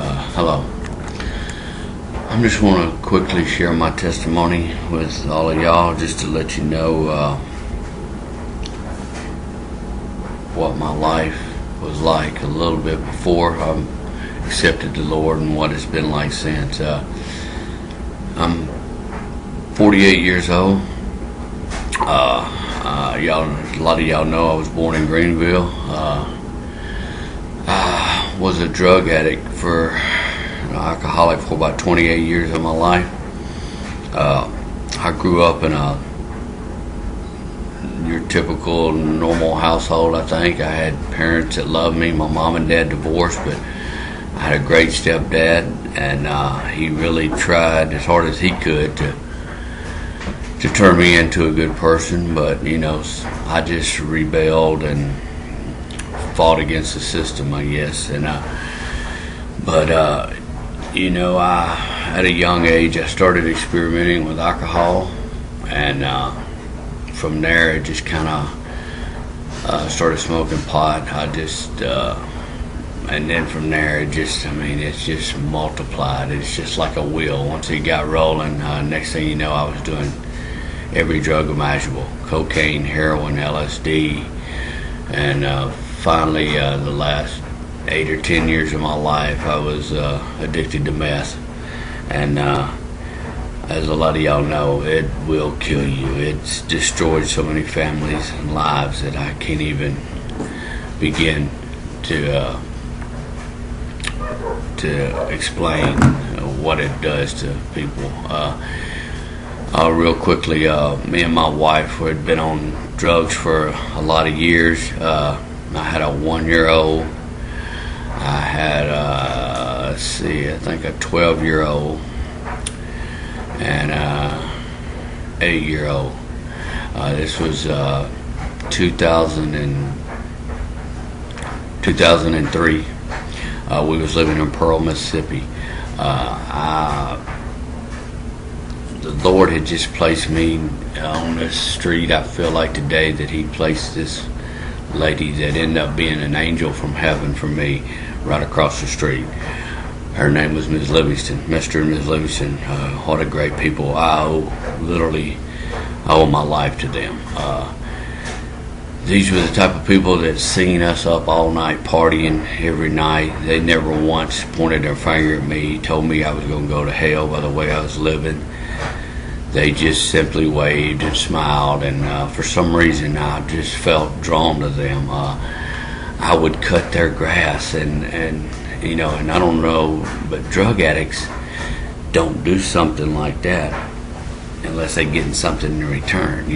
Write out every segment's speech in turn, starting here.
Hello. I just want to quickly share my testimony with all of y'all, just to let you know what my life was like a little bit before I accepted the Lord and what it's been like since. I'm 48 years old. A lot of y'all know I was born in Greenville. I was a drug addict alcoholic for about 28 years of my life. I grew up in your typical normal household. I think I had parents that loved me. My mom and dad divorced, but I had a great stepdad, and he really tried as hard as he could to turn me into a good person. But I just rebelled and fought against the system, I guess. At a young age, I started experimenting with alcohol, and from there, it just kind of started smoking pot. And then from there, it's just multiplied. It's just like a wheel. Once it got rolling, next thing you know, I was doing every drug imaginable: cocaine, heroin, LSD, and finally, the last 8 or 10 years of my life, I was addicted to meth. And as a lot of y'all know, it will kill you. It's destroyed so many families and lives that I can't even begin to explain what it does to people. Real quickly, me and my wife had been on drugs for a lot of years. I had a 1-year-old. I had I think a 12-year-old and a 8-year-old. This was 2003. We was living in Pearl, Mississippi. The Lord had just placed me on this street. I feel like today that He placed this lady that ended up being an angel from heaven for me right across the street. Her name was Ms. Livingston, Mr. and Ms. Livingston. What a great people. I owe my life to them. These were the type of people that seen us up all night partying every night. They never once pointed their finger at me, told me I was going to go to hell by the way I was living. They just simply waved and smiled, and for some reason I just felt drawn to them. I would cut their grass, and I don't know, but drug addicts don't do something like that unless they're getting something in return.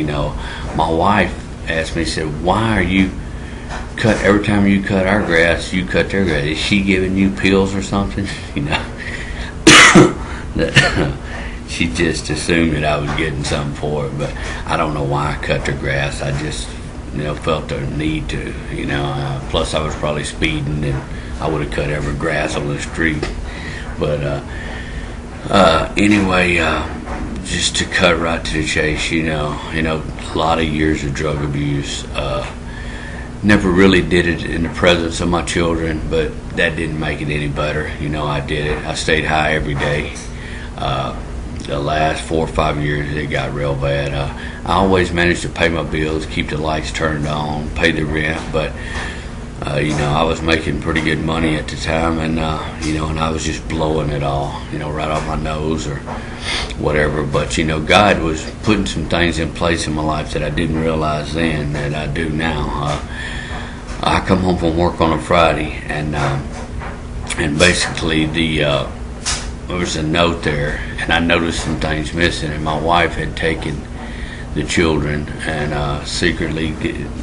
My wife asked me, said, "Why are you every time you cut our grass, you cut their grass? Is she giving you pills or something?" She just assumed that I was getting something for it, but I don't know why I cut their grass. I just, felt the need to, plus I was probably speeding, and I would have cut every grass on the street. But anyway, just to cut right to the chase, a lot of years of drug abuse. Never really did it in the presence of my children, but that didn't make it any better. I did it. I stayed high every day. The last 4 or 5 years, it got real bad. I always managed to pay my bills, keep the lights turned on, pay the rent, but I was making pretty good money at the time, and and I was just blowing it all, right off my nose or whatever. But God was putting some things in place in my life that I didn't realize then that I do now. I come home from work on a Friday, and basically there was a note there, and I noticed some things missing, and my wife had taken the children and secretly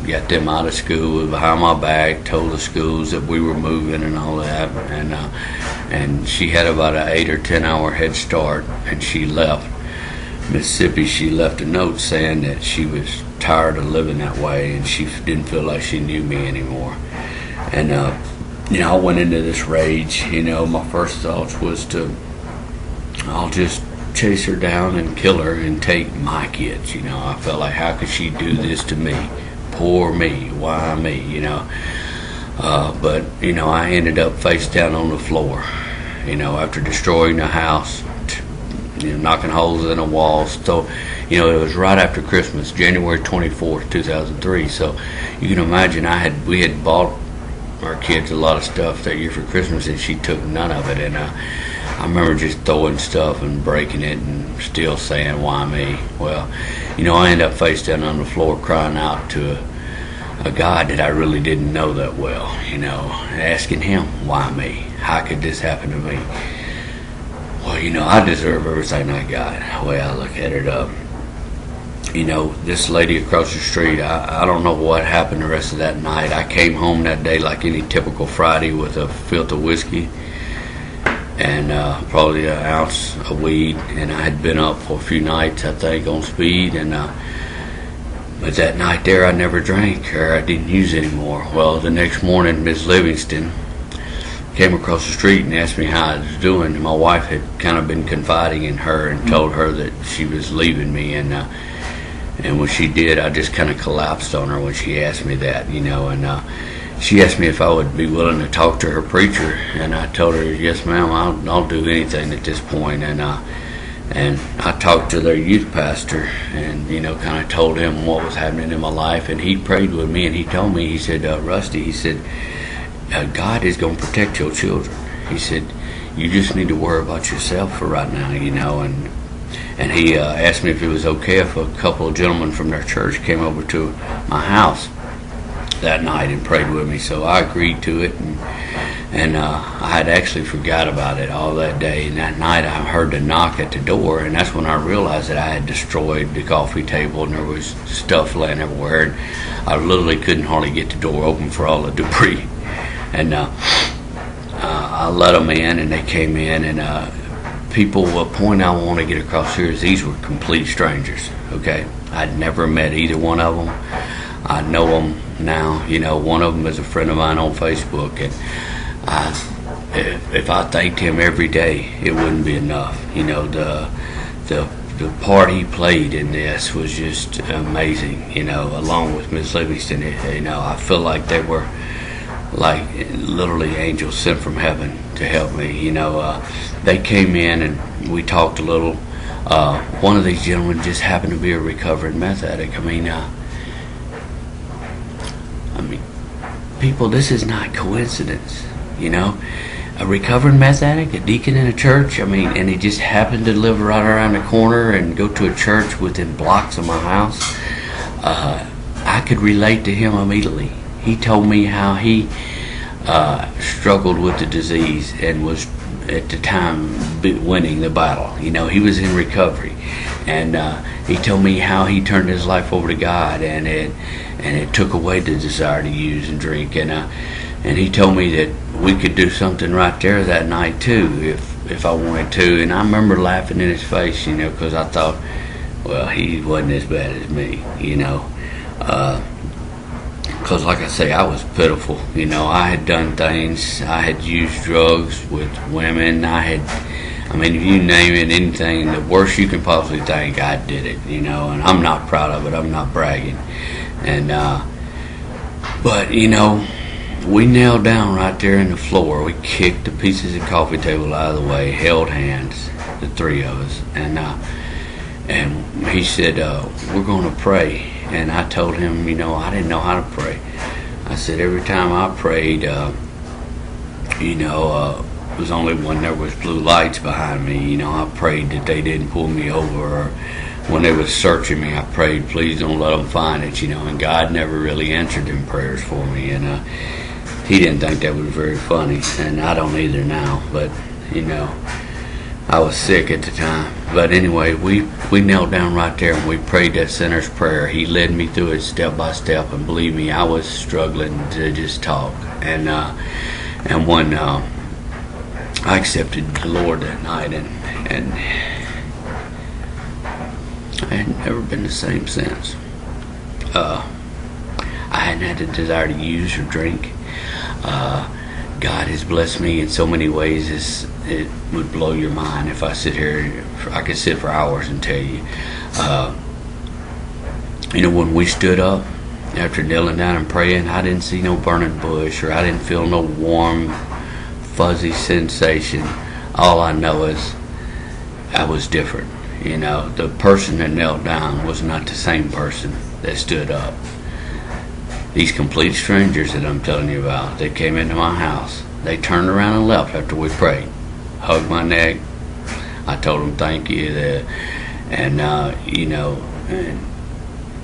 got them out of school behind my back, told the schools that we were moving and all that, and she had about an 8 or 10 hour head start, and she left Mississippi. She left a note saying that she was tired of living that way, and she didn't feel like she knew me anymore. And I went into this rage. My first thoughts was I'll just chase her down and kill her and take my kids. I felt like, how could she do this to me? Poor me. Why me? But I ended up face down on the floor, after destroying the house, knocking holes in the walls. So, it was right after Christmas, January 24th, 2003. So you can imagine we had bought our kids a lot of stuff that year for Christmas, and she took none of it. And I remember just throwing stuff and breaking it and still saying, why me? Well, I ended up face down on the floor crying out to a God that I really didn't know that well, asking him, why me? How could this happen to me? Well, I deserve everything I got, the way I look at it. This lady across the street, I don't know what happened the rest of that night. I came home that day like any typical Friday with a filth of whiskey and probably an ounce of weed, and I had been up for a few nights, I think, on speed, and but that night there I never drank, or I didn't use anymore. Well, the next morning, Miss Livingston came across the street and asked me how I was doing. My wife had kind of been confiding in her and told her that she was leaving me, and when she did, I just kind of collapsed on her when she asked me that, and she asked me if I would be willing to talk to her preacher, and I told her, yes ma'am, I'll do anything at this point. And I talked to their youth pastor and, kind of told him what was happening in my life, and he prayed with me, and he told me, he said, Rusty, he said, God is going to protect your children. He said, you just need to worry about yourself for right now, and he asked me if it was okay if a couple of gentlemen from their church came over to my house that night and prayed with me. So I agreed to it, and I had actually forgot about it all that day. And that night I heard the knock at the door, and that's when I realized that I had destroyed the coffee table and there was stuff laying everywhere, and I literally couldn't hardly get the door open for all the debris. And I let them in, and they came in, and people, a point I want to get across here is these were complete strangers, okay? I'd never met either one of them. I know them now. One of them is a friend of mine on Facebook, and if I thanked him every day, it wouldn't be enough. The part he played in this was just amazing, along with Miss Livingston. I feel like they were like literally angels sent from heaven to help me. They came in and we talked a little. One of these gentlemen just happened to be a recovering meth addict. I mean, people, this is not coincidence. A recovering meth addict, a deacon in a church. And he just happened to live right around the corner and go to a church within blocks of my house. I could relate to him immediately. He told me how he struggled with the disease and was at the time winning the battle. He was in recovery, and he told me how he turned his life over to God, and it took away the desire to use and drink, and he told me that we could do something right there that night too if I wanted to. And I remember laughing in his face, because I thought, well, he wasn't as bad as me, because like I say, I was pitiful. I had done things. I had used drugs with women. If you name it, anything, the worst you can possibly think, I did it, and I'm not proud of it. I'm not bragging. And but we knelt down right there in the floor. We kicked the pieces of coffee table out of the way, held hands, the three of us, and he said, we're going to pray. And I told him, I didn't know how to pray. I said every time I prayed, it was only when there was blue lights behind me. I prayed that they didn't pull me over, or when they was searching me, I prayed, please don't let them find it, and God never really answered them prayers for me, and he didn't think that was very funny, and I don't either now, but, I was sick at the time. But anyway, we knelt down right there and we prayed that sinner's prayer. He led me through it step by step, and believe me, I was struggling to just talk. And when I accepted the Lord that night, and I had never been the same since. I hadn't had the desire to use or drink. God has blessed me in so many ways. It would blow your mind if I sit here. I could sit for hours and tell you. When we stood up after kneeling down and praying, I didn't see no burning bush, or I didn't feel no warm, fuzzy sensation. All I know is I was different. You know, the person that knelt down was not the same person that stood up. These complete strangers that I'm telling you about, they came into my house. They turned around and left after we prayed. Hugged my neck. I told them thank you. You know,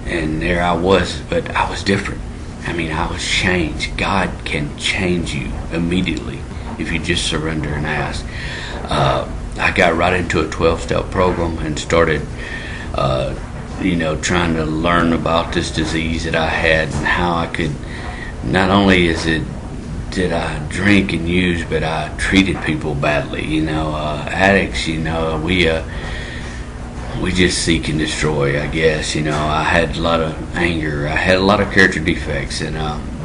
and there I was, but I was different. I mean, I was changed. God can change you immediately if you just surrender and ask. I got right into a 12-step program and started, you know, trying to learn about this disease that I had and how I could, not only did I drink and use, but I treated people badly. You know, addicts, you know, we just seek and destroy, I guess. You know, I had a lot of anger. I had a lot of character defects, and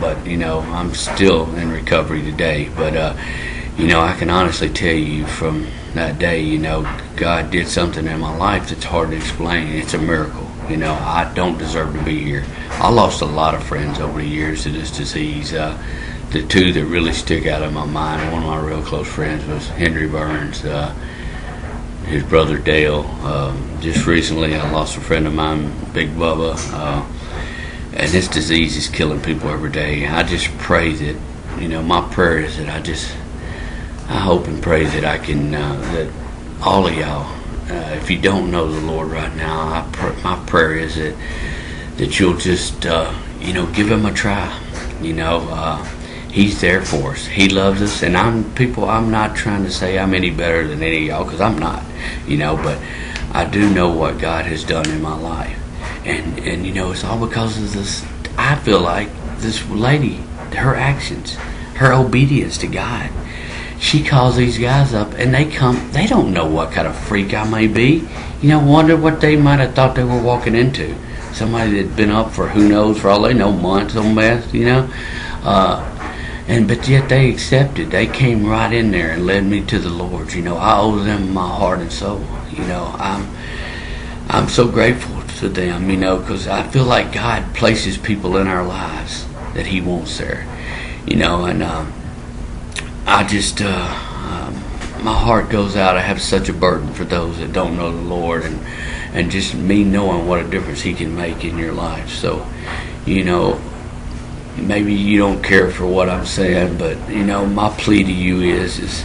but you know, I'm still in recovery today. But you know, I can honestly tell you from that day, you know, God did something in my life that's hard to explain. It's a miracle. You know, I don't deserve to be here. I lost a lot of friends over the years to this disease. The two that really stick out in my mind, one of my real close friends was Henry Burns, his brother Dale. Just recently I lost a friend of mine, Big Bubba, and this disease is killing people every day. I just pray that, you know, my prayer is that I hope and pray that I can, that all of y'all, if you don't know the Lord right now, my prayer is that you'll just, you know, give Him a try. You know, He's there for us. He loves us, and I'm not trying to say I'm any better than any of y'all, because I'm not, you know, but I do know what God has done in my life, and you know, it's all because of this. I feel like this lady, her actions, her obedience to God. She calls these guys up, and they come. They don't know what kind of freak I may be. You know, wonder what they might have thought they were walking into. Somebody that'd been up for who knows, for all they know, months on best, you know. But yet they accepted. They came right in there and led me to the Lord. You know, I owe them my heart and soul. You know, I'm so grateful to them. You know, because I feel like God places people in our lives that He wants there. You know, and I just my heart goes out. I have such a burden for those that don't know the Lord, and just me knowing what a difference He can make in your life. So, you know, maybe you don't care for what I'm saying, but you know, my plea to you is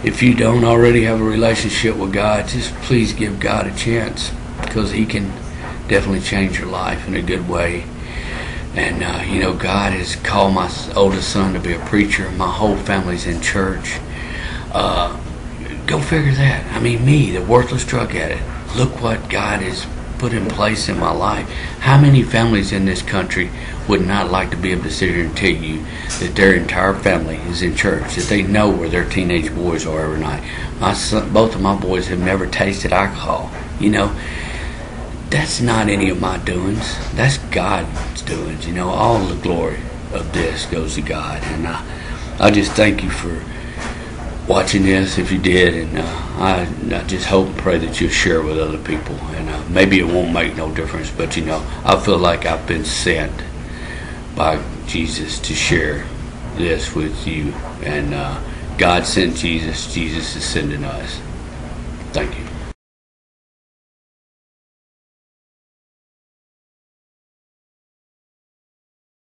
if you don't already have a relationship with God, just please give God a chance, because He can definitely change your life in a good way. And you know, God has called my oldest son to be a preacher. My whole family's in church. Go figure that. I mean, me, the worthless drug addict. Look what God has put in place in my life. How many families in this country would not like to be able to sit here and tell you that their entire family is in church, that they know where their teenage boys are every night? Both of my boys have never tasted alcohol. You know, that's not any of my doings. That's God's doings. You know, all the glory of this goes to God. And I just thank you for watching this, if you did, and I just hope and pray that you'll share with other people. And maybe it won't make no difference, but you know, I feel like I've been sent by Jesus to share this with you. And God sent Jesus. Jesus is sending us. Thank you.